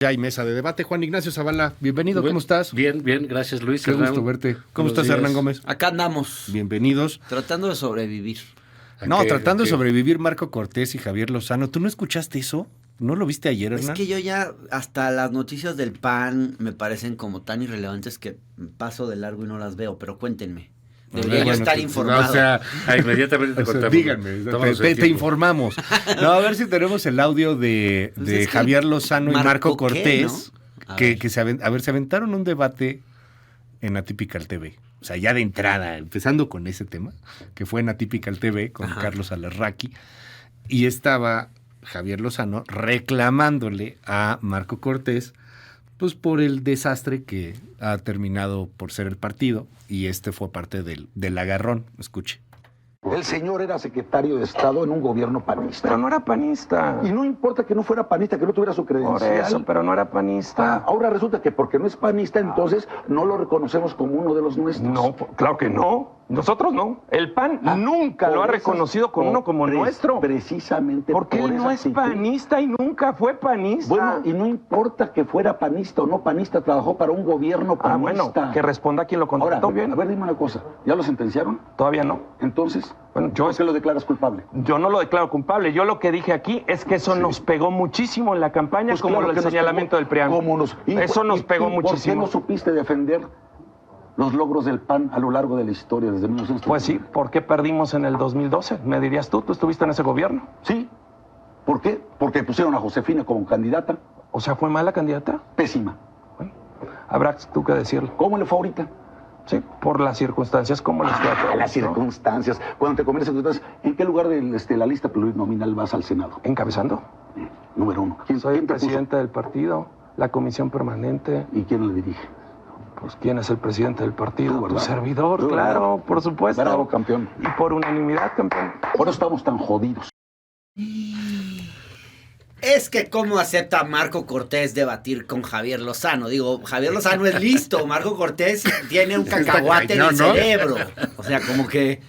Ya hay mesa de debate. Juan Ignacio Zavala, bienvenido, ¿cómo estás? Bien, gracias Luis. Qué gusto verte. ¿Cómo estás, días. Hernán Gómez? Acá andamos. Bienvenidos. Tratando de sobrevivir. Tratando de sobrevivir Marco Cortés y Javier Lozano. ¿Tú no escuchaste eso? ¿No lo viste ayer, Hernán? Es que yo ya, hasta las noticias del PAN me parecen como tan irrelevantes que paso de largo y no las veo, pero cuéntenme. Debería yo estar informado. O sea, inmediatamente te contamos. Díganme, te informamos. No, a ver si tenemos el audio de Javier Lozano y Marco Cortés, ¿no? que se aventaron un debate en Atypical TV. O sea, ya de entrada, empezando con ese tema, que fue en Atypical TV con Carlos Alarraqui, y estaba Javier Lozano reclamándole a Marco Cortés pues por el desastre que ha terminado por ser el partido, y este fue parte del agarrón. Escuche. El señor era secretario de Estado en un gobierno panista. Pero no era panista. Y no importa que no fuera panista, que no tuviera su credencial. Por eso, pero no era panista. Ahora resulta que porque no es panista, entonces no lo reconocemos como uno de los nuestros. No, claro que no. Nosotros no. El PAN nunca lo ha reconocido con uno como nuestro. Precisamente porque él no es panista y nunca fue panista. Bueno, y no importa que fuera panista o no panista, trabajó para un gobierno panista. Bueno, que responda quien lo contrató. Ahora, bien. A ver, dime una cosa. ¿Ya lo sentenciaron? Todavía no. Entonces, bueno, ¿por qué lo declaras culpable? Yo no lo declaro culpable. Yo lo que dije aquí es que eso nos pegó muchísimo en la campaña, pues como claro el señalamiento del PRIAN. Eso nos pegó muchísimo. ¿Por qué no supiste defender los logros del PAN a lo largo de la historia desde 1930? Pues sí, ¿por qué perdimos en el 2012? Me dirías tú estuviste en ese gobierno. Sí. ¿Por qué? Porque pusieron a Josefina como candidata. O sea, ¿fue mala candidata? Pésima. Bueno, habrá tú que decirlo. ¿Cómo le fue ahorita? Sí, por las circunstancias, ¿cómo les fue a todos? Las circunstancias. Cuando te conviertes en circunstancias, ¿en qué lugar de la lista plurinominal vas al Senado? Encabezando. Número 1. Soy el presidente del partido, la comisión permanente. ¿Y quién le dirige? Pues, ¿quién es el presidente del partido? Tu servidor, claro, por supuesto. Bravo, campeón. Y por unanimidad, campeón. Por eso estamos tan jodidos. Es que cómo acepta Marco Cortés debatir con Javier Lozano. Digo, Javier Lozano es listo, Marco Cortés tiene un cacahuate en el cerebro. O sea, como que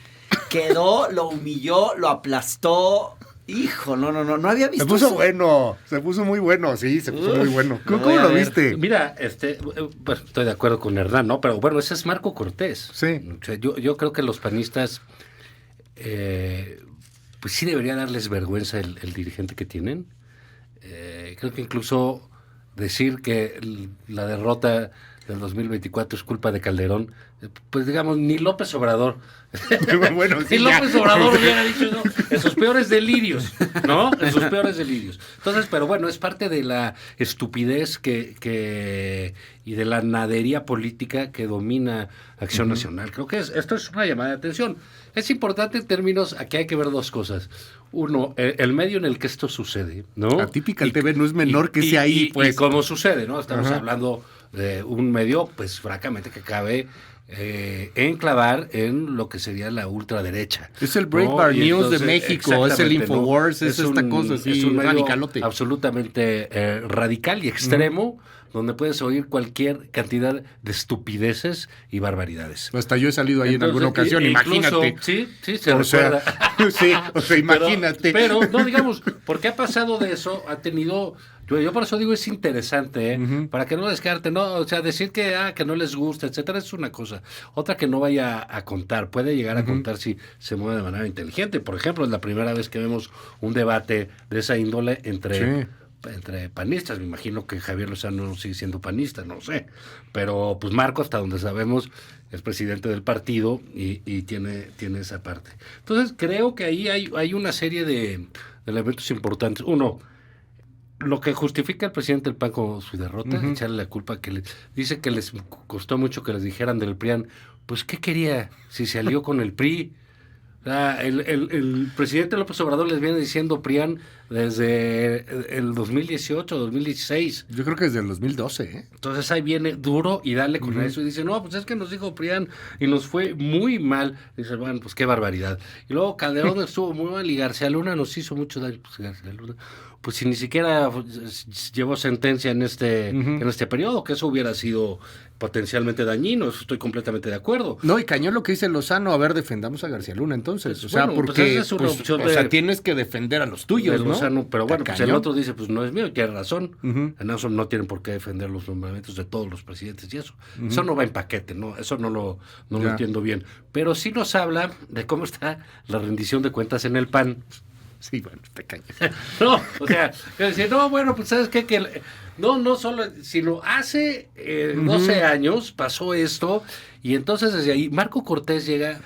quedó, lo humilló, lo aplastó. Hijo, no había visto. Se puso eso. bueno, se puso muy bueno, sí, se puso muy bueno. ¿Cómo lo viste? Mira, pues, estoy de acuerdo con Hernán, ¿no? Pero bueno, ese es Marco Cortés. Sí. O sea, yo creo que los panistas, pues sí debería darles vergüenza el dirigente que tienen. Creo que incluso decir que la derrota del 2024 es culpa de Calderón, pues digamos, ni López Obrador. Bueno, sí, ni López Obrador hubiera dicho eso, en sus peores delirios, ¿no? En sus peores delirios. Entonces, pero bueno, es parte de la estupidez y de la nadería política que domina Acción Nacional. Creo que esto es una llamada de atención. Es importante en términos, aquí hay que ver dos cosas. Uno, el medio en el que esto sucede, ¿no? Atypical TV no es menor que sea ahí, pues. Y cómo sucede, ¿no? Estamos hablando de un medio, pues, francamente, que cabe enclavar en lo que sería la ultraderecha. Es el Breitbart News de México, es el Infowars, es esta cosa así, es un medio radicalote. Absolutamente radical y extremo, donde puedes oír cualquier cantidad de estupideces y barbaridades. Hasta yo he salido ahí en alguna ocasión, imagínate. Sí, se recuerda. Sí, o sea, imagínate. Pero, no, digamos, porque ha pasado de eso, ha tenido... Yo por eso digo, es interesante, para que no descarte, no, o sea, decir que no les gusta, etcétera, es una cosa. Otra que no vaya a contar, puede llegar a contar si se mueve de manera inteligente. Por ejemplo, es la primera vez que vemos un debate de esa índole entre panistas. Me imagino que Javier Lozano sigue siendo panista, no sé. Pero pues Marco, hasta donde sabemos, es presidente del partido y tiene esa parte. Entonces creo que ahí hay una serie de elementos importantes. Uno, lo que justifica el presidente del PAN con su derrota, echarle la culpa, dice que les costó mucho que les dijeran del PRIAN, pues ¿qué quería si se alió con el PRI? El presidente López Obrador les viene diciendo PRIAN desde el 2018, 2016. Yo creo que desde el 2012, ¿eh? Entonces ahí viene duro y dale con eso y dice, no, pues es que nos dijo PRIAN y nos fue muy mal. Dice, bueno, pues qué barbaridad. Y luego Calderón estuvo muy mal y García Luna nos hizo mucho daño. Pues García Luna, pues si ni siquiera llevó sentencia en este periodo, que eso hubiera sido potencialmente dañino, estoy completamente de acuerdo. No, y cañón lo que dice Lozano, a ver, defendamos a García Luna entonces, Pues, o sea, bueno, porque pues esa es una opción o sea, tienes que defender a los tuyos, ¿no? Lozano, pero bueno, pues el otro dice, pues no es mío, y tiene razón. En eso no tienen por qué defender los nombramientos de todos los presidentes y eso. Eso no va en paquete, ¿no? Eso no lo entiendo bien. Pero sí nos habla de cómo está la rendición de cuentas en el PAN. Sí, bueno, te cañas. No, o sea, decir, no, bueno, pues ¿sabes qué? Que no solo, sino hace 12 años pasó esto, y entonces desde ahí Marco Cortés llega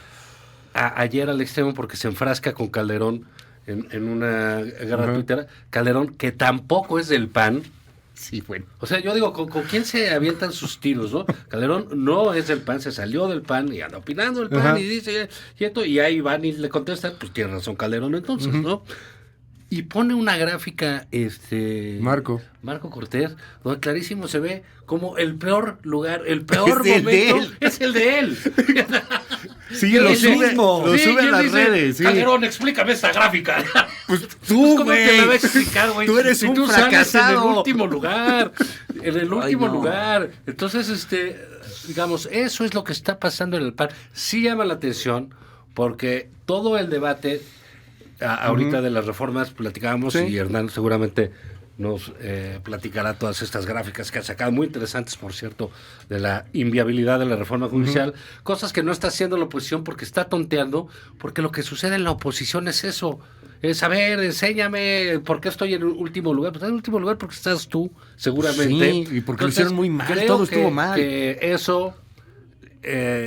ayer al extremo porque se enfrasca con Calderón en una guerra tuitera. Calderón, que tampoco es del PAN. Sí, bueno. O sea, yo digo, ¿con quién se avientan sus tiros, no? Calderón no es del PAN, se salió del PAN y anda opinando del PAN y dice, y ahí van y le contestan, pues tiene razón Calderón entonces, ¿no? Y pone una gráfica, Marco Cortés, donde clarísimo se ve como el peor lugar, el peor momento es el de él. Sí, lo sube a las redes. Sí. Calderón, explícame esta gráfica. Pues tú, ¿cómo te la vas a explicar, güey? Tú eres un fracasado. En el último lugar. Lugar. Entonces, digamos, eso es lo que está pasando en el PAN. Sí llama la atención porque todo el debate ahorita de las reformas platicábamos y Hernán seguramente nos platicará todas estas gráficas que ha sacado, muy interesantes, por cierto, de la inviabilidad de la reforma judicial, cosas que no está haciendo la oposición porque está tonteando, porque lo que sucede en la oposición es eso, es, a ver, enséñame por qué estoy en el último lugar. Pues en el último lugar porque estás tú, seguramente. Sí, y porque lo hicieron muy mal, todo estuvo mal. Que eso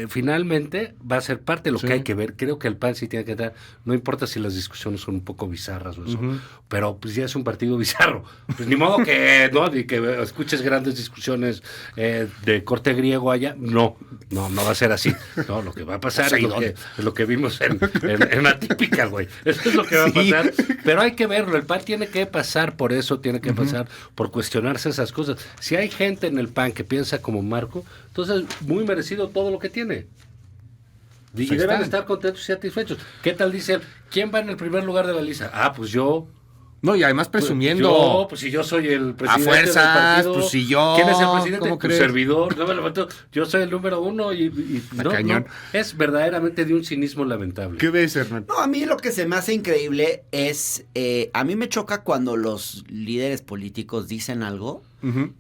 finalmente va a ser parte de lo que hay que ver. Creo que el PAN sí tiene que dar, no importa si las discusiones son un poco bizarras o eso, pero pues ya es un partido bizarro. Pues ni modo que que escuches grandes discusiones de corte griego allá. No va a ser así. No, lo que va a pasar es lo que vimos en Atípica, güey. Eso es lo que va a pasar. Pero hay que verlo. El PAN tiene que pasar por eso, tiene que pasar por cuestionarse esas cosas. Si hay gente en el PAN que piensa como Marco, entonces muy merecido todo lo que tiene. Y deben estar contentos y satisfechos. ¿Qué tal dice él? ¿Quién va en el primer lugar de la lista? Ah, pues yo. No, y además presumiendo. Pues si yo soy el presidente a fuerzas, del partido. Pues si yo. ¿Quién es el presidente? ¿Cómo Tu crees? servidor. Yo soy el número 1 y no. Es verdaderamente de un cinismo lamentable. ¿Qué ves, Hernán? No, a mí lo que se me hace increíble es, a mí me choca cuando los líderes políticos dicen algo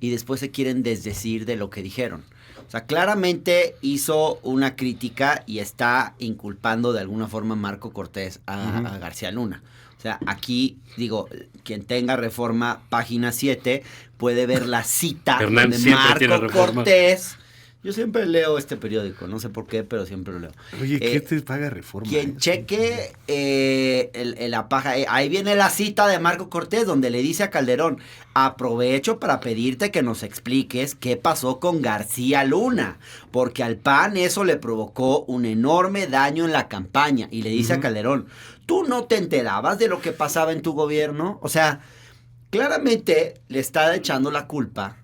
y después se quieren desdecir de lo que dijeron. O sea, claramente hizo una crítica y está inculpando de alguna forma Marco Cortés a García Luna. O sea, aquí, digo, quien tenga Reforma, página 7, puede ver la cita Hernán de Marco Cortés. Yo siempre leo este periódico, no sé por qué, pero siempre lo leo. Oye, ¿qué te paga Reforma? Quien cheque la paja, ahí viene la cita de Marco Cortés, donde le dice a Calderón: aprovecho para pedirte que nos expliques qué pasó con García Luna, porque al PAN eso le provocó un enorme daño en la campaña. Y le dice a Calderón: ¿tú no te enterabas de lo que pasaba en tu gobierno? O sea, claramente le está echando la culpa,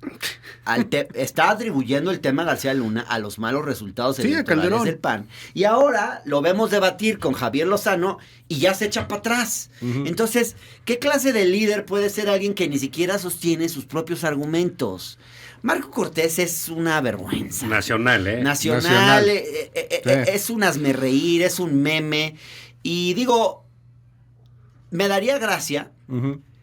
está atribuyendo el tema García Luna a los malos resultados electorales del PAN. Y ahora lo vemos debatir con Javier Lozano y ya se echa para atrás. Entonces, ¿qué clase de líder puede ser alguien que ni siquiera sostiene sus propios argumentos? Marco Cortés es una vergüenza. Nacional. Es un hazmerreír, es un meme. Y digo, me daría gracia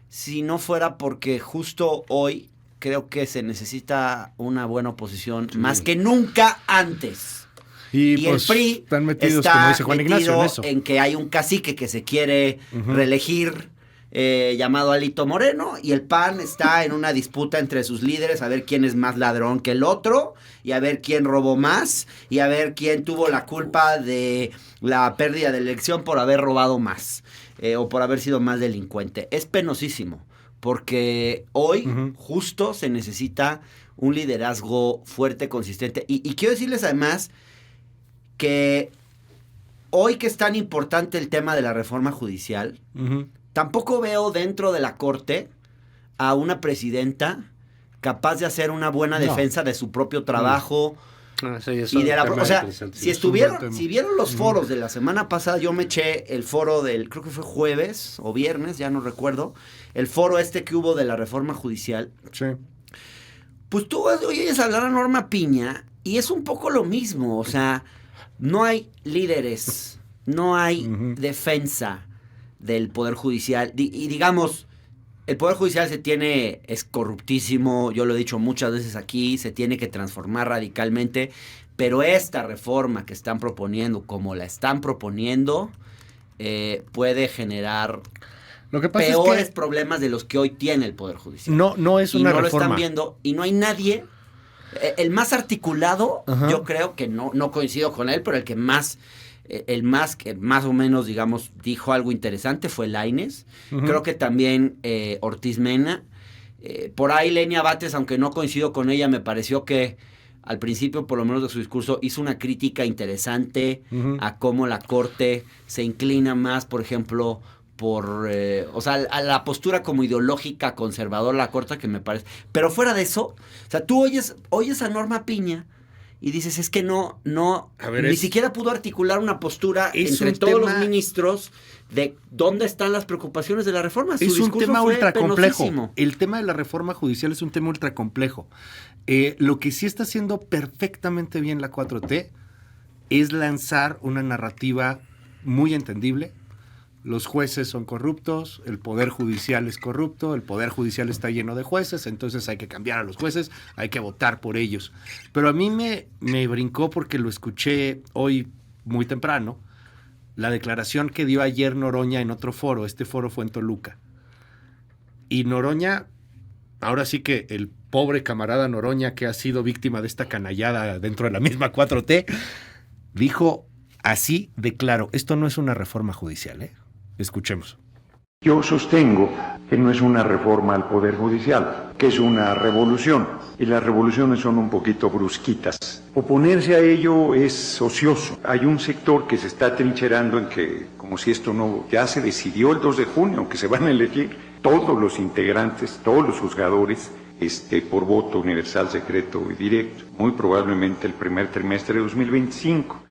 si no fuera porque justo hoy creo que se necesita una buena oposición más que nunca antes. Y pues, el PRI están metidos, está como dice Juan Ignacio, metido en eso. En que hay un cacique que se quiere reelegir, llamado Alito Moreno, y el PAN está en una disputa entre sus líderes a ver quién es más ladrón que el otro, y a ver quién robó más, y a ver quién tuvo la culpa de la pérdida de elección por haber robado más, o por haber sido más delincuente. Es penosísimo, porque hoy justo se necesita un liderazgo fuerte, consistente, y quiero decirles además que hoy que es tan importante el tema de la reforma judicial, tampoco veo dentro de la Corte a una presidenta capaz de hacer una buena defensa de su propio trabajo. Y de la, o sea, si vieron los foros de la semana pasada, yo me eché el foro del, creo que fue jueves o viernes, ya no recuerdo, el foro que hubo de la reforma judicial. Sí. Pues tú oyes hablar a Norma Piña y es un poco lo mismo, o sea, no hay líderes, no hay defensa del Poder Judicial. Y digamos, El Poder Judicial es corruptísimo, yo lo he dicho muchas veces aquí, se tiene que transformar radicalmente, pero esta reforma que están proponiendo, como la están proponiendo, puede generar peores problemas de los que hoy tiene el Poder Judicial. No es una reforma. Y no lo están viendo, y no hay nadie, el más articulado, yo creo que no coincido con él, pero el que más o menos, digamos, dijo algo interesante fue Lainez. Creo que también Ortiz Mena. Por ahí Lenia Batres, aunque no coincido con ella, me pareció que al principio, por lo menos de su discurso, hizo una crítica interesante a cómo la Corte se inclina más, por ejemplo, a la postura como ideológica conservadora la Corte, que me parece. Pero fuera de eso, o sea, tú oyes a Norma Piña y dices, es que ni siquiera pudo articular una postura entre todos los ministros de dónde están las preocupaciones de la reforma. Es un tema ultra complejo. El tema de la reforma judicial es un tema ultra complejo. Lo que sí está haciendo perfectamente bien la 4T es lanzar una narrativa muy entendible. Los jueces son corruptos, el Poder Judicial es corrupto, el Poder Judicial está lleno de jueces, entonces hay que cambiar a los jueces, hay que votar por ellos. Pero a mí me brincó porque lo escuché hoy muy temprano, la declaración que dio ayer Noroña en otro foro. Este foro fue en Toluca. Y Noroña, ahora sí que el pobre camarada Noroña, que ha sido víctima de esta canallada dentro de la misma 4T, dijo así de claro, esto no es una reforma judicial, ¿eh? Escuchemos. Yo sostengo que no es una reforma al Poder Judicial, que es una revolución, y las revoluciones son un poquito brusquitas. Oponerse a ello es ocioso. Hay un sector que se está trincherando en que, como si esto no, ya se decidió el 2 de junio, que se van a elegir todos los integrantes, todos los juzgadores, por voto universal, secreto y directo, muy probablemente el primer trimestre de 2025.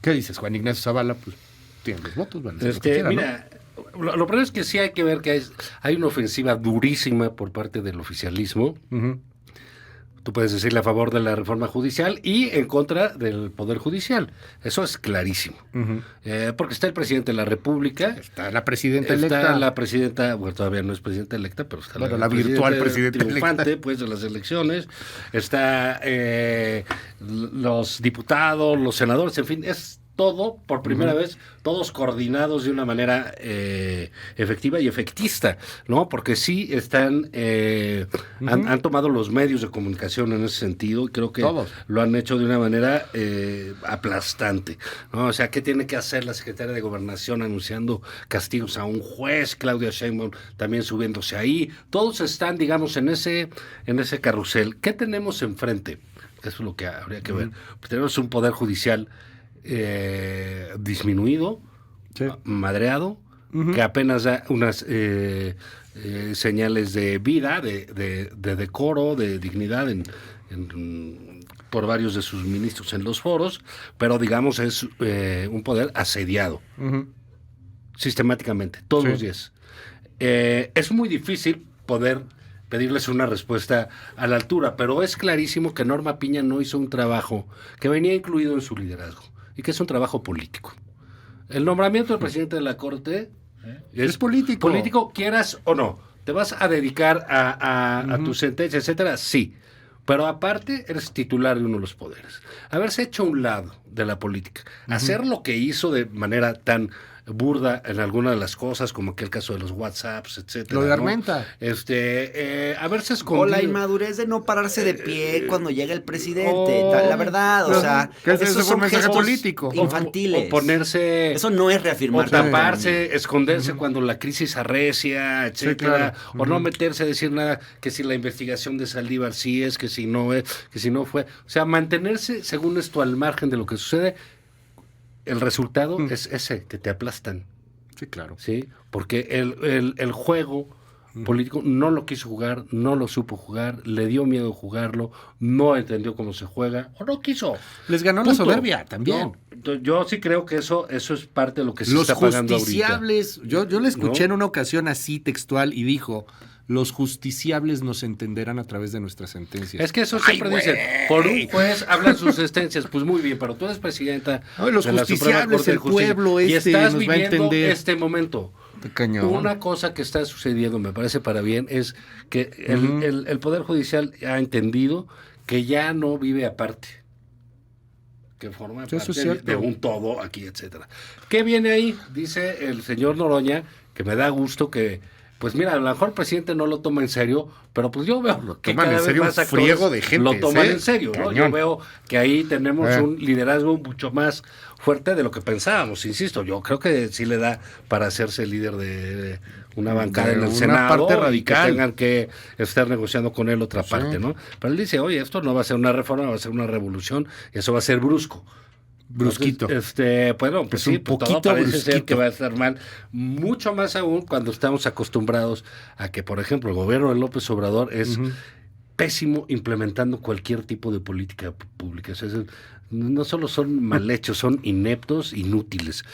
¿Qué dices, Juan Ignacio Zavala? Pues tienen los votos, van a hacer lo que quieran, mira, ¿no? Lo primero es que sí hay que ver que hay una ofensiva durísima por parte del oficialismo. Tú puedes decirle a favor de la reforma judicial y en contra del Poder Judicial. Eso es clarísimo. Porque está el presidente de la República. Está la presidenta electa. Está la presidenta, bueno, todavía no es presidenta electa, pero está la virtual presidenta triunfante, electa, pues, de las elecciones. Está los diputados, los senadores, en fin, es todo, por primera vez, todos coordinados de una manera efectiva y efectista, ¿no? Porque sí están, han tomado los medios de comunicación en ese sentido, y creo que todos lo han hecho de una manera aplastante, ¿no? O sea, ¿qué tiene que hacer la secretaria de Gobernación anunciando castigos a un juez? Claudia Sheinbaum también subiéndose ahí. Todos están, digamos, en ese carrusel. ¿Qué tenemos enfrente? Eso es lo que habría que ver. Pues tenemos un poder judicial disminuido, sí, madreado, que apenas da unas señales de vida, de decoro, de dignidad por varios de sus ministros en los foros, pero digamos es un poder asediado sistemáticamente, todos los días. Es muy difícil poder pedirles una respuesta a la altura, pero es clarísimo que Norma Piña no hizo un trabajo que venía incluido en su liderazgo, y que es un trabajo político. El nombramiento del presidente de la Corte es político. Político, quieras o no. ¿Te vas a dedicar a tu sentencia, etcétera? Sí. Pero aparte, eres titular de uno de los poderes. Haberse hecho a un lado de la política, hacer lo que hizo de manera tan burda en alguna de las cosas, como aquel caso de los WhatsApps, etcétera. Lo de Armenta. Haberse escondido. O la inmadurez de no pararse de pie cuando llega el presidente. La verdad, o sea, esos son mensajes políticos infantiles. O ponerse. Eso no es reafirmar. O taparse, esconderse cuando la crisis arrecia, etcétera. Sí, claro. O no meterse a decir nada, que si la investigación de Saldívar sí es, que si no es, que si no fue. O sea, mantenerse, según esto, al margen de lo que sucede. El resultado es ese, que te aplastan. Sí, claro. ¿Sí? Porque el juego político no lo quiso jugar, no lo supo jugar, le dio miedo jugarlo, no entendió cómo se juega, o no quiso. Les ganó la soberbia también. No, yo sí creo que eso es parte de lo que se está pagando ahorita. Los justiciables, yo le escuché en una ocasión así textual y dijo: los justiciables nos entenderán a través de nuestras sentencias. Es que eso siempre dicen, por un juez hablan sus sentencias. Pues muy bien, pero tú eres presidenta los de la justiciables, Suprema Corte el pueblo y estás nos va a viviendo entender este momento. Cañón. Una cosa que está sucediendo, me parece para bien, es que el Poder Judicial ha entendido que ya no vive aparte, que forma parte de un todo aquí, etcétera. ¿Qué viene ahí? Dice el señor Noroña, que me da gusto que, pues mira, a lo mejor el presidente no lo toma en serio, pero pues yo veo que cada vez más actores lo toman en serio, ¿no? Yo veo que ahí tenemos un liderazgo mucho más fuerte de lo que pensábamos, insisto. Yo creo que sí le da para hacerse líder de una bancada en el Senado, parte radical, y que tengan que estar negociando con él otra parte, ¿no? Pero él dice, oye, esto no va a ser una reforma, va a ser una revolución, y eso va a ser brusco. Brusquito. Entonces, bueno, pues sí, un todo parece ser que va a estar mal. Mucho más aún cuando estamos acostumbrados a que, por ejemplo, el gobierno de López Obrador es pésimo implementando cualquier tipo de política pública. O sea, no solo son mal hechos, son ineptos, inútiles.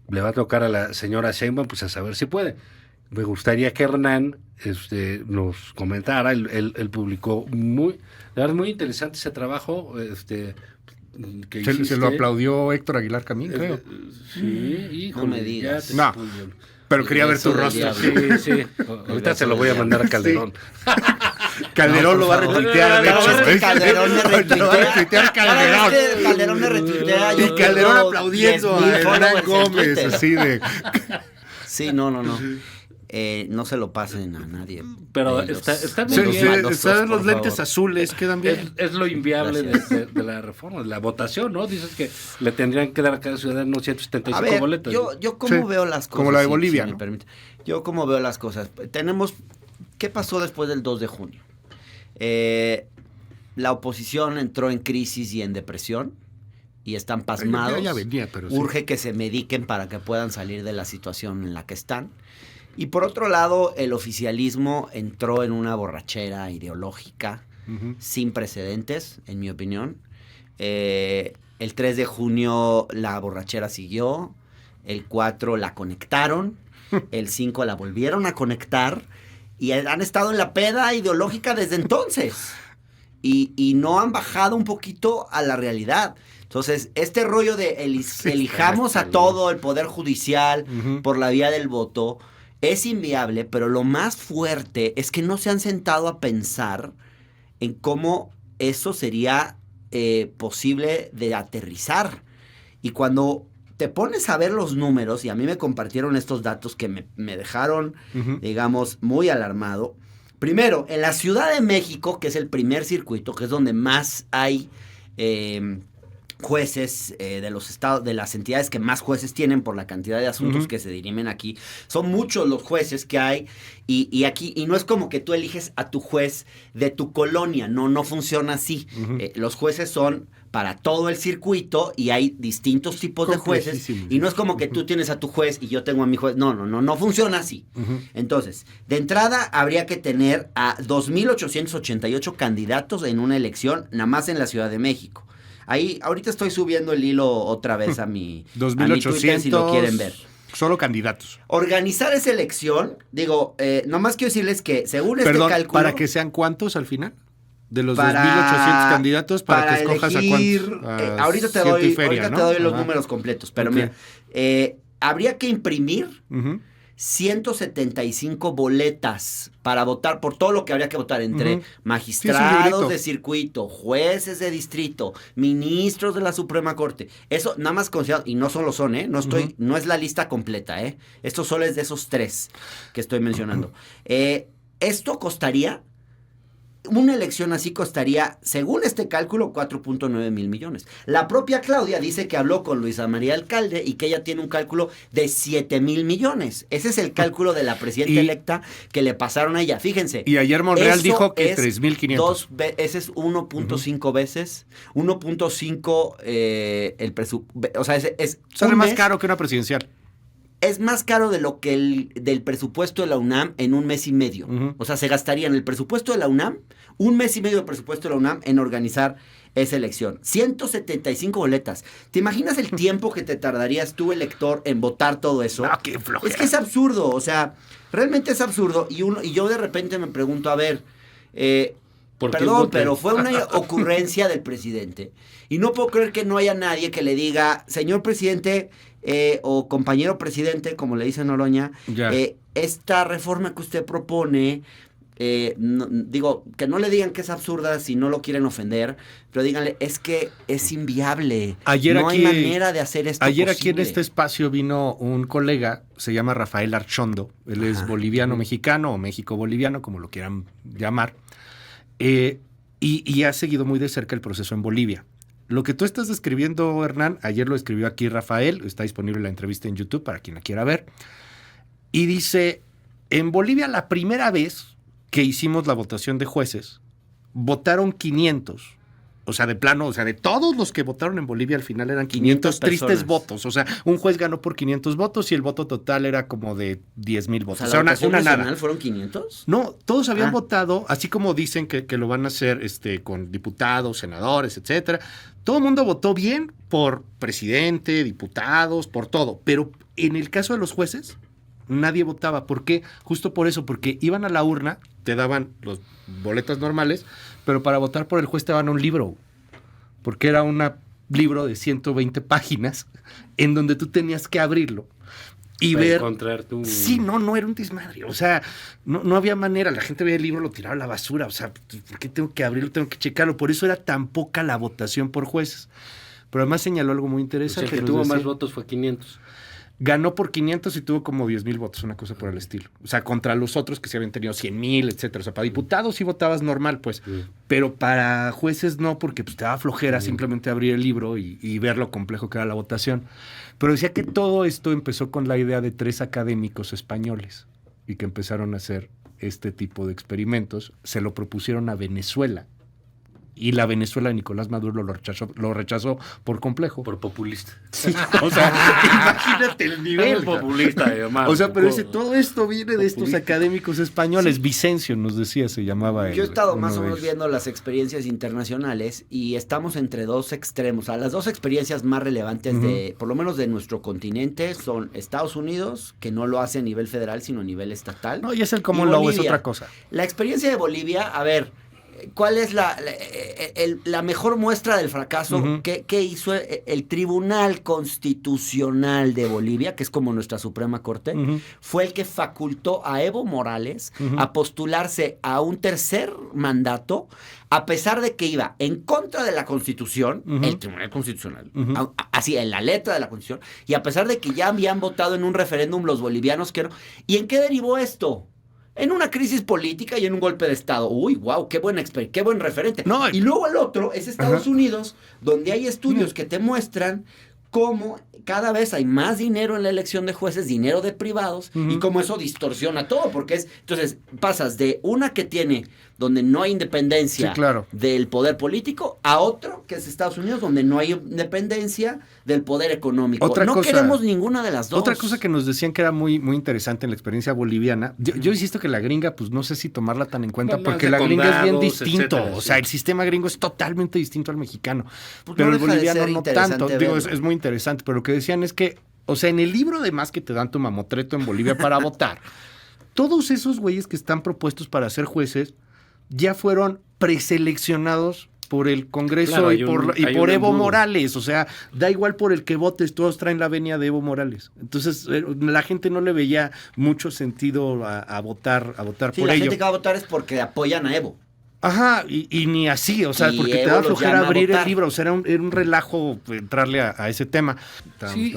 Le va a tocar a la señora Sheinbaum, pues a saber si puede. Me gustaría que Hernán nos comentara. Él publicó muy interesante ese trabajo. Se lo aplaudió Héctor Aguilar Camín, creo. Sí, híjole, no me digas. No, pero quería ver tu rostro. Sí. Ahorita se lo voy a mandar a Calderón. Calderón lo va a retuitear, de hecho. Calderón me retuitea. Calderón me retuitea. Y Calderón aplaudiendo a Hernán Gómez, así de... Sí, no. No se lo pasen a nadie. Pero está muy bien. Están los lentes azules, quedan bien. Es lo inviable de la reforma, de la votación, ¿no? Dices que le tendrían que dar a cada ciudadano 175 boletas. Yo cómo veo las cosas. Como la de Bolivia, si me permite. Yo cómo veo las cosas. ¿Qué pasó después del 2 de junio? La oposición entró en crisis y en depresión. Y están pasmados. Ya venía, pero sí. Urge que se mediquen para que puedan salir de la situación en la que están. Y por otro lado, el oficialismo entró en una borrachera ideológica sin precedentes, en mi opinión. El 3 de junio la borrachera siguió, el 4 la conectaron, el 5 la volvieron a conectar y han estado en la peda ideológica desde entonces. Y no han bajado un poquito a la realidad. Entonces, este rollo de elijamos a todo el Poder Judicial por la vía del voto es inviable, pero lo más fuerte es que no se han sentado a pensar en cómo eso sería posible de aterrizar. Y cuando te pones a ver los números, y a mí me compartieron estos datos que me dejaron, digamos, muy alarmado. Primero, en la Ciudad de México, que es el primer circuito, que es donde más hay jueces de los estados, de las entidades que más jueces tienen por la cantidad de asuntos que se dirimen aquí. Son muchos los jueces que hay y aquí, y no es como que tú eliges a tu juez de tu colonia, no funciona así. Los jueces son para todo el circuito y hay distintos tipos de jueces y no es como que tú tienes a tu juez y yo tengo a mi juez. No funciona así. Entonces, de entrada habría que tener a 2,888 candidatos en una elección, nada más en la Ciudad de México. Ahí, ahorita estoy subiendo el hilo otra vez a mi Twitter si lo quieren ver. Solo candidatos. Organizar esa elección, digo, nomás quiero decirles que según Perdón, este cálculo... ¿para que sean cuántos al final? De los 2,800 candidatos para que escojas elegir, a cuántos. Ahorita te doy los números completos, pero mira, habría que imprimir 175 boletas para votar por todo lo que habría que votar entre magistrados de circuito, jueces de distrito, ministros de la Suprema Corte. Eso nada más considerado, y no solo son, no es la lista completa, esto solo es de esos 3 que estoy mencionando. Esto costaría, una elección así costaría, según este cálculo, 4.9 mil millones. La propia Claudia dice que habló con Luisa María Alcalde y que ella tiene un cálculo de 7 mil millones. Ese es el cálculo de la presidenta electa que le pasaron a ella. Fíjense. Y ayer Monreal dijo que 3,500. Ese es 1.5 veces. 1.5 el presupuesto. O sea, sale más caro que una presidencial. Es más caro de lo que del presupuesto de la UNAM en un mes y medio. O sea, se gastaría en el presupuesto de la UNAM, un mes y medio de presupuesto de la UNAM en organizar esa elección. 175 boletas. ¿Te imaginas el tiempo que te tardarías tú, elector, en votar todo eso? No, qué flojera. Es que es absurdo, o sea, realmente es absurdo. Y yo de repente me pregunto, a ver, Perdón, pero fue una ocurrencia del presidente. Y no puedo creer que no haya nadie que le diga, señor presidente o compañero presidente, como le dice Noroña, esta reforma que usted propone, digo, que no le digan que es absurda si no lo quieren ofender, pero díganle, es que es inviable. No hay manera de hacer esto Ayer posible. Aquí en este espacio vino un colega, se llama Rafael Archondo, él es boliviano-mexicano o México-boliviano, como lo quieran llamar, y ha seguido muy de cerca el proceso en Bolivia. Lo que tú estás describiendo, Hernán, ayer lo escribió aquí Rafael, está disponible la entrevista en YouTube para quien la quiera ver, y dice, en Bolivia la primera vez que hicimos la votación de jueces, votaron 500. O sea, de plano, o sea, de todos los que votaron en Bolivia al final eran 500 tristes votos. O sea, un juez ganó por 500 votos y el voto total era como de 10,000 votos. O sea, una nada. ¿Fueron 500? No, todos habían votado, así como dicen que lo van a hacer con diputados, senadores, etcétera. Todo el mundo votó bien por presidente, diputados, por todo. Pero en el caso de los jueces, nadie votaba. ¿Por qué? Justo por eso, porque iban a la urna, te daban las boletas normales, pero para votar por el juez te daban un libro, porque era un libro de 120 páginas en donde tú tenías que abrirlo y para ver... encontrar tu... Sí, no era un desmadre, o sea, no había manera, la gente veía el libro, lo tiraba a la basura, o sea, ¿por qué tengo que abrirlo, tengo que checarlo? Por eso era tan poca la votación por jueces. Pero además señaló algo muy interesante. O sea, el que tuvo más votos fue 500. Ganó por 500 y tuvo como 10,000 votos, una cosa por el estilo. O sea, contra los otros que se habían tenido 100,000, etcétera. O sea, para diputados sí votabas normal, pues. Pero para jueces no, porque pues, te daba flojera simplemente abrir el libro y ver lo complejo que era la votación. Pero decía que todo esto empezó con la idea de 3 académicos españoles y que empezaron a hacer este tipo de experimentos. Se lo propusieron a Venezuela. Y la Venezuela de Nicolás Maduro lo rechazó por complejo. Por populista. Sí, o sea, imagínate el nivel. Populista, además. O sea, pero todo esto viene de estos académicos españoles. Sí. Vicencio nos decía, se llamaba. Yo he estado más o menos viendo las experiencias internacionales y estamos entre dos extremos. O sea, las dos experiencias más relevantes de, por lo menos de nuestro continente, son Estados Unidos, que no lo hace a nivel federal, sino a nivel estatal. No, y es el common law, es otra cosa. La experiencia de Bolivia, a ver, ¿cuál es la mejor muestra del fracaso? ¿Qué hizo el Tribunal Constitucional de Bolivia, que es como nuestra Suprema Corte? Fue el que facultó a Evo Morales a postularse a un tercer mandato, a pesar de que iba en contra de la Constitución, el Tribunal Constitucional, así en la letra de la Constitución, y a pesar de que ya habían votado en un referéndum los bolivianos que no. ¿Y en qué derivó esto? En una crisis política y en un golpe de Estado. Uy, wow, qué buen referente. No, y luego el otro es Estados Unidos, donde hay estudios que te muestran cómo cada vez hay más dinero en la elección de jueces, dinero de privados, y cómo eso distorsiona todo, porque entonces pasas de una que tiene, donde no hay independencia del poder político, a otro, que es Estados Unidos, donde no hay independencia del poder económico. No queremos ninguna de las dos. Otra cosa que nos decían que era muy, muy interesante en la experiencia boliviana, yo insisto que la gringa, pues no sé si tomarla tan en cuenta, porque la gringa es bien distinto, etcétera, o sea, el sistema gringo es totalmente distinto al mexicano, pues pero no el boliviano no tanto, digo, es muy interesante, pero lo que decían es que, o sea, en el libro de más que te dan tu mamotreto en Bolivia para votar, todos esos güeyes que están propuestos para ser jueces ya fueron preseleccionados por el Congreso y por Evo Morales. O sea, da igual por el que votes, todos traen la venia de Evo Morales. Entonces, la gente no le veía mucho sentido a votar por ello. La gente que va a votar es porque apoyan a Evo. Ajá, y ni así, o sea, porque te da flojera abrir el libro, o sea, era un relajo entrarle a ese tema. Sí,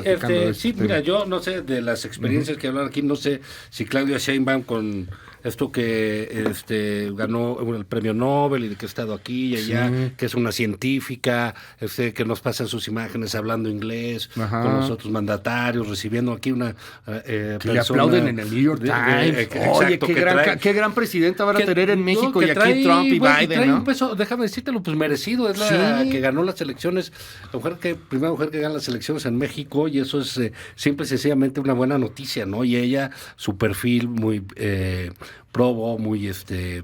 mira, yo no sé, de las experiencias que hablan aquí, no sé si Claudia Sheinbaum con esto que ganó el premio Nobel y de que ha estado aquí y allá, que es una científica, que nos pasan sus imágenes hablando inglés con los otros mandatarios, recibiendo aquí una que le aplauden en el New York Times. Oye, qué gran presidenta van a tener en México y aquí Trump y Biden, ¿no? Un peso, déjame decírtelo, pues merecido, es la que ganó las elecciones, primera mujer que gana las elecciones en México, y eso es simple y sencillamente una buena noticia, ¿no? Y ella, su perfil muy probo, muy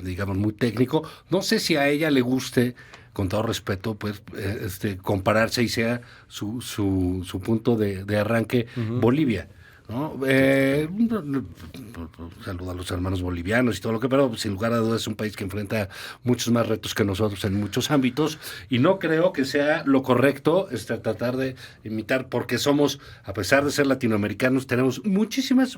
digamos muy técnico. No sé si a ella le guste, con todo respeto, pues compararse y sea su punto de arranque Bolivia. ¿no? Saludo a los hermanos bolivianos y todo lo que, pero sin lugar a dudas es un país que enfrenta muchos más retos que nosotros en muchos ámbitos, y no creo que sea lo correcto tratar de imitar, porque somos, a pesar de ser latinoamericanos, tenemos muchísimas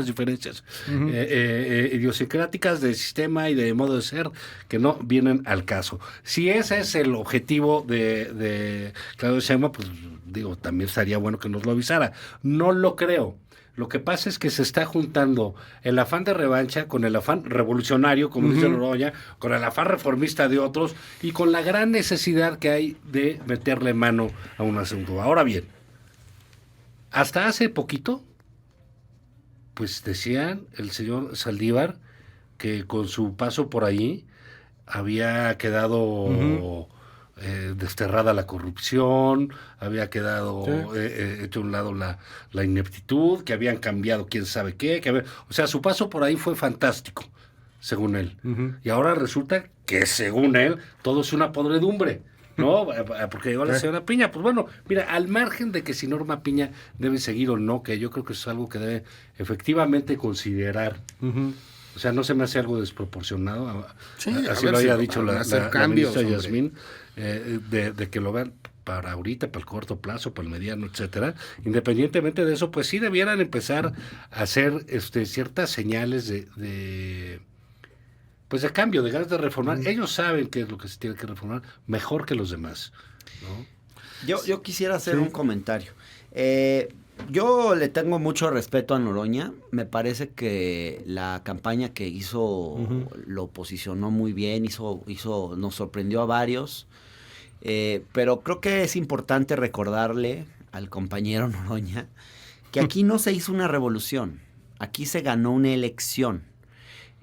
diferencias idiosincráticas de sistema y de modo de ser que no vienen al caso. Si ese es el objetivo de Claudio Sheinbaum, pues digo, también estaría bueno que nos lo avisara. No lo creo. Lo que pasa es que se está juntando el afán de revancha con el afán revolucionario, como dice Noroña, con el afán reformista de otros y con la gran necesidad que hay de meterle mano a un asunto. Ahora bien, hasta hace poquito, pues decían el señor Saldívar que con su paso por ahí había quedado desterrada la corrupción, había quedado hecho a un lado la ineptitud, que habían cambiado quién sabe qué, o sea, su paso por ahí fue fantástico, según él. Y ahora resulta que, según él, todo es una podredumbre, ¿no? Porque llegó la señora Piña. Pues bueno, mira, al margen de que si Norma Piña debe seguir o no, que yo creo que eso es algo que debe efectivamente considerar. O sea, no se me hace algo desproporcionado. Sí, así lo había dicho la ministra Yasmín, de que lo vean para ahorita, para el corto plazo, para el mediano, etcétera. Independientemente de eso, pues sí debieran empezar a hacer ciertas señales de cambio, de ganas de reformar. Ellos saben qué es lo que se tiene que reformar mejor que los demás, ¿no? Yo quisiera hacer un comentario. Yo le tengo mucho respeto a Noroña. Me parece que la campaña que hizo lo posicionó muy bien, nos sorprendió a varios. Pero creo que es importante recordarle al compañero Noroña que aquí no se hizo una revolución, aquí se ganó una elección.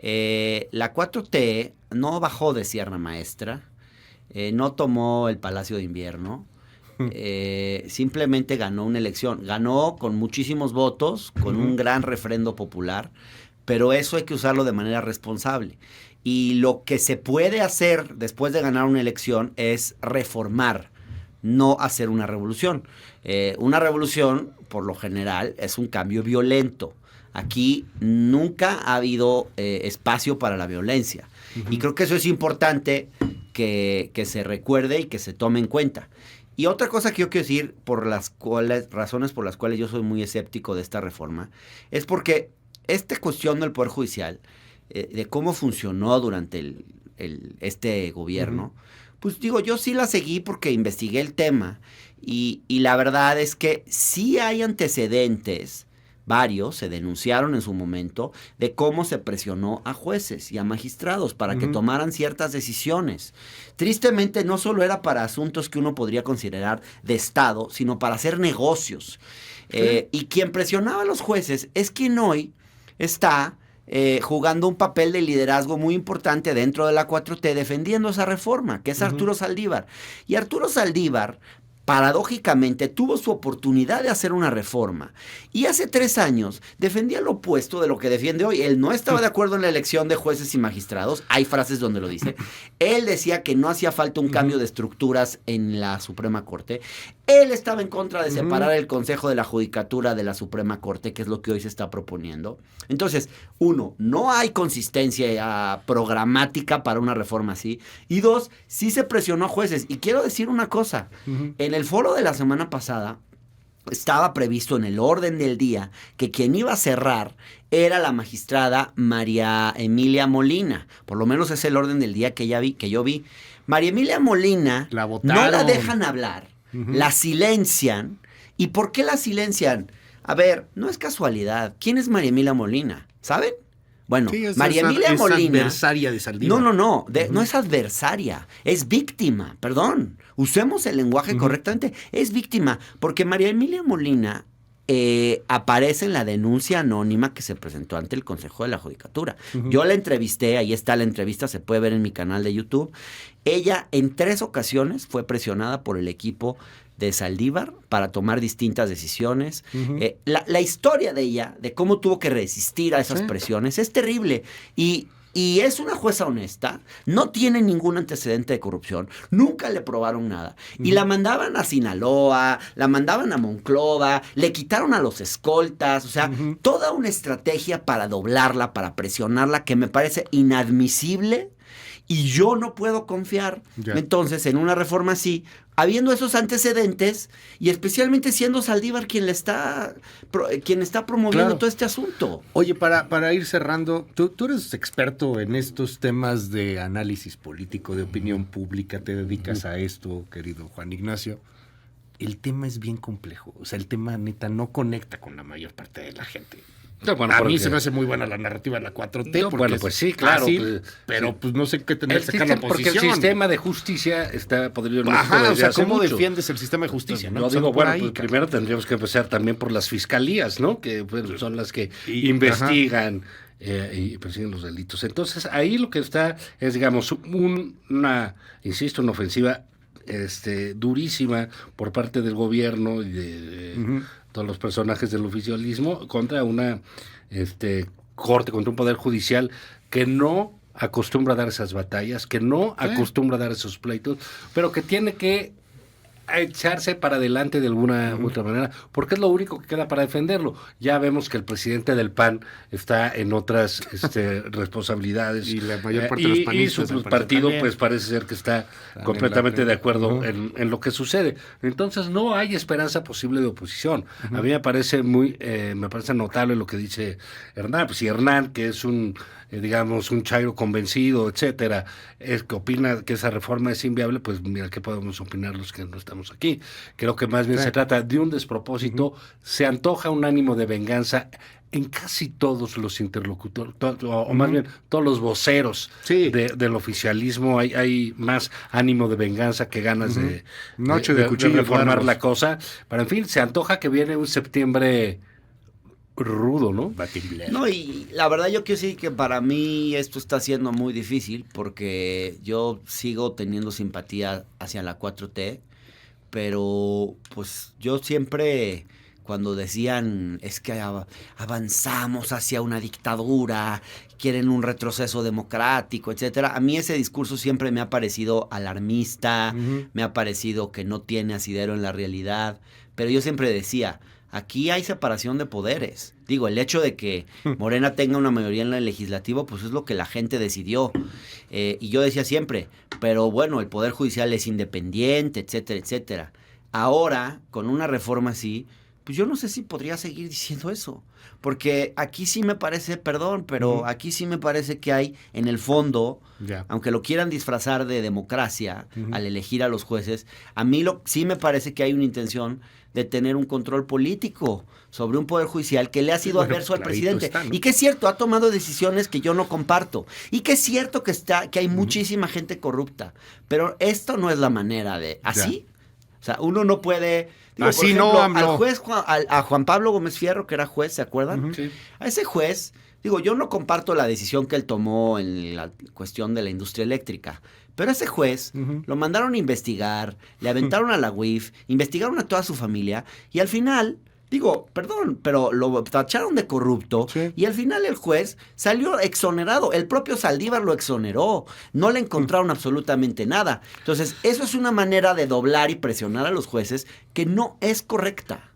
La 4T no bajó de Sierra Maestra, no tomó el Palacio de Invierno. Simplemente ganó una elección, ganó con muchísimos votos, con un gran refrendo popular, pero eso hay que usarlo de manera responsable. Y lo que se puede hacer después de ganar una elección es reformar, no hacer una revolución. Una revolución, por lo general, es un cambio violento. Aquí nunca ha habido espacio para la violencia. Y creo que eso es importante que se recuerde y que se tome en cuenta. Y otra cosa que yo quiero decir, razones por las cuales yo soy muy escéptico de esta reforma, es porque esta cuestión del Poder Judicial, de cómo funcionó durante este gobierno, pues digo, yo sí la seguí porque investigué el tema y la verdad es que sí hay antecedentes, varios se denunciaron en su momento, de cómo se presionó a jueces y a magistrados para que tomaran ciertas decisiones. Tristemente no solo era para asuntos que uno podría considerar de Estado, sino para hacer negocios. Y quien presionaba a los jueces es quien hoy está jugando un papel de liderazgo muy importante dentro de la 4T defendiendo esa reforma, que es Arturo Saldívar. Y Arturo Saldívar, paradójicamente, tuvo su oportunidad de hacer una reforma. Y hace 3 años defendía lo opuesto de lo que defiende hoy. Él no estaba de acuerdo en la elección de jueces y magistrados. Hay frases donde lo dice. Él decía que no hacía falta un cambio de estructuras en la Suprema Corte. Él estaba en contra de separar el Consejo de la Judicatura de la Suprema Corte, que es lo que hoy se está proponiendo. Entonces, 1, no hay consistencia programática para una reforma así. Y 2, sí se presionó a jueces. Y quiero decir una cosa. En el foro de la semana pasada estaba previsto en el orden del día que quien iba a cerrar era la magistrada María Emilia Molina. Por lo menos es el orden del día que yo vi. María Emilia Molina no la dejan hablar. La silencian. ¿Y por qué la silencian? A ver, no es casualidad. ¿Quién es María Emilia Molina? ¿Saben? Bueno, sí, María Emilia Molina... Es adversaria de Saldívar. No. No es adversaria. Es víctima. Perdón. Usemos el lenguaje correctamente. Es víctima. Porque María Emilia Molina aparece en la denuncia anónima que se presentó ante el Consejo de la Judicatura. Yo la entrevisté, ahí está la entrevista, se puede ver en mi canal de YouTube. Ella en 3 ocasiones fue presionada por el equipo de Saldívar para tomar distintas decisiones. La historia de ella, de cómo tuvo que resistir a esas presiones, es terrible. Y Y es una jueza honesta, no tiene ningún antecedente de corrupción, nunca le probaron nada. Y la mandaban a Sinaloa, la mandaban a Monclova, le quitaron a los escoltas, o sea, toda una estrategia para doblarla, para presionarla, que me parece inadmisible. Y yo no puedo confiar, entonces, en una reforma así, habiendo esos antecedentes y especialmente siendo Saldívar quien está promoviendo todo este asunto. Oye, para ir cerrando, tú eres experto en estos temas de análisis político, de opinión pública, te dedicas a esto, querido Juan Ignacio. El tema es bien complejo, o sea, el tema neta no conecta con la mayor parte de la gente. No, bueno, a mí se me hace muy buena la narrativa de la 4T. No, bueno, pues sí, claro. Fácil, pero pues no sé qué tener que sacar la oposición. Porque el sistema de justicia está podrido en México o sea, hace ¿cómo mucho defiendes el sistema de justicia? No, digo, bueno, pues primero tendríamos que empezar también por las fiscalías, ¿no? Que bueno, son las que investigan y persiguen los delitos. Entonces, ahí lo que está es, digamos, una ofensiva durísima por parte del gobierno y de todos los personajes del oficialismo contra una corte, contra un poder judicial que no acostumbra a dar esas batallas, que no acostumbra a dar esos pleitos, pero que tiene que echarse para adelante de alguna u otra manera, porque es lo único que queda para defenderlo. Ya vemos que el presidente del PAN está en otras responsabilidades y la mayor parte de los panistas y su partido también, pues parece ser que está completamente de acuerdo en lo que sucede. Entonces no hay esperanza posible de oposición. A mí me parece notable lo que dice Hernán. Pues si Hernán, que es un chairo convencido, etcétera, es que opina que esa reforma es inviable, pues mira, ¿qué podemos opinar los que no estamos aquí? Creo que más bien se trata de un despropósito, se antoja un ánimo de venganza en casi todos los interlocutores, o más bien todos los voceros del oficialismo. Hay más ánimo de venganza que ganas de reformar la cosa. Pero en fin, se antoja que viene un septiembre rudo, ¿no? No, y la verdad yo quiero decir que para mí esto está siendo muy difícil porque yo sigo teniendo simpatía hacia la 4T, pero pues yo siempre, cuando decían es que avanzamos hacia una dictadura, quieren un retroceso democrático, etcétera, a mí ese discurso siempre me ha parecido alarmista, me ha parecido que no tiene asidero en la realidad, pero yo siempre decía, aquí hay separación de poderes. Digo, el hecho de que Morena tenga una mayoría en el legislativo, pues es lo que la gente decidió. Y yo decía siempre, pero bueno, el Poder Judicial es independiente, etcétera, etcétera. Ahora, con una reforma así, pues yo no sé si podría seguir diciendo eso. Porque aquí sí me parece, pero aquí sí me parece que hay, en el fondo, aunque lo quieran disfrazar de democracia al elegir a los jueces, a mí sí me parece que hay una intención de tener un control político sobre un poder judicial que le ha sido adverso al presidente. Está, ¿no? Y que es cierto, ha tomado decisiones que yo no comparto. Y que es cierto que hay muchísima gente corrupta. Pero esto no es la manera de... ¿Así? O sea, uno no puede... Digo, así por ejemplo, no, al juez, a Juan Pablo Gómez Fierro, que era juez, ¿se acuerdan? Sí. A ese juez, digo, yo no comparto la decisión que él tomó en la cuestión de la industria eléctrica. Pero a ese juez lo mandaron a investigar, le aventaron a la UIF, investigaron a toda su familia y al final, digo, perdón, pero lo tacharon de corrupto y al final el juez salió exonerado. El propio Saldívar lo exoneró. No le encontraron absolutamente nada. Entonces, eso es una manera de doblar y presionar a los jueces que no es correcta.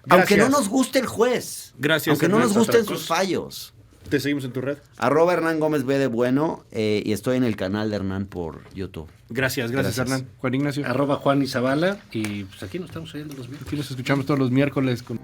Gracias. Aunque no nos guste el juez. Gracias. Aunque no nos gusten sus fallos. ¿Te seguimos en tu red? @Hernán Gómez B de Bueno y estoy en el canal de Hernán por YouTube. Gracias Hernán. Juan Ignacio. @Juan Izabala y pues aquí nos estamos oyendo los miércoles. Aquí nos escuchamos todos los miércoles con...